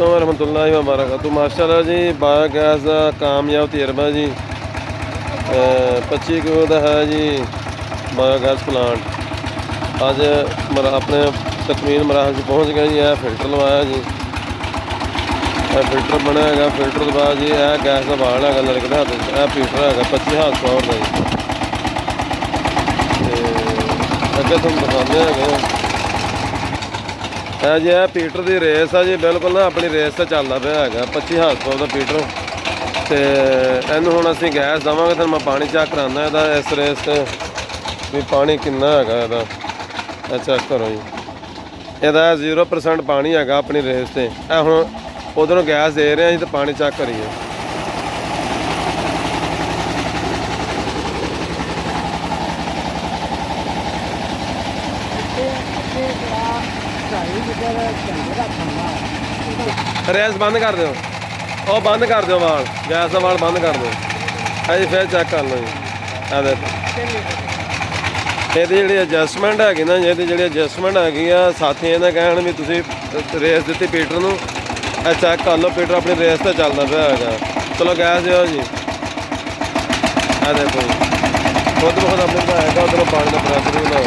वरहमतुल्लाहि व बरकातहू। माशाअल्लाह जी बायोगैस का कामयाब तजर्बा जी। 25 किलो का है जी बायोगैस प्लांट। अज अपने तकमीन मराहल से पहुँच गए जी। यह फिल्टर लवाया जी, यह फिल्टर बनया है। फिल्टर के बाद जी यह गैस का बाल है लड़के के हाथ। यह पीटर है 25 हाथ पावर का जी। अगे तुम दिखाते हैं जी यह पीटर की रेस है जी। बिल्कुल ना अपनी रेस से चलता पाया है 25 हाथ पावर का पीटर। तो इनू हम असी गैस देवगे तो मैं पानी चेक कराना यदा इस रेस से भी पानी किन्ना है यदा। चेक करो जी, यदा 0% पानी है अपनी रेस से। हम उधरों गैस दे रहे हैं जी तो पानी चेक करिए। रेस बंद कर दो, ਉਹ ਬੰਦ ਕਰ ਦਿਓ ਵਾਲ, ਗੈਸ ਦਾ ਵਾਲ ਬੰਦ ਕਰ ਦਿਓ। ਹਾਂਜੀ ਫਿਰ ਚੈੱਕ ਕਰ ਲਓ ਜੀ। ਆ ਦੇਖੋ ਇਹਦੀ ਜਿਹੜੀ ਐਡਜਸਟਮੈਂਟ ਹੈਗੀ ਨਾ, ਇਹਦੀ ਜਿਹੜੀ ਐਡਜਸਟਮੈਂਟ ਹੈਗੀ ਆ, ਸਾਥੀਆਂ ਦਾ ਕਹਿਣ ਵੀ ਤੁਸੀਂ ਰੇਸ ਦਿੱਤੀ ਪੀਟਰ ਨੂੰ, ਇਹ ਚੈੱਕ ਕਰ ਲਓ ਪੀਟਰ ਆਪਣੀ ਰੇਸ 'ਤੇ ਚੱਲਦਾ ਪਿਆ ਹੈਗਾ। ਚਲੋ ਗੈਸ ਦਿਓ ਜੀ। ਆ ਦੇਖੋ ਜੀ ਖੁਦ ਬ ਖੁਦ ਆਪਣੇ ਬਣਾਏਗਾ, ਉੱਧਰੋਂ ਪਾਣੀ ਦਾ ਪ੍ਰੈਸ਼ਰ ਵੀ ਨਾ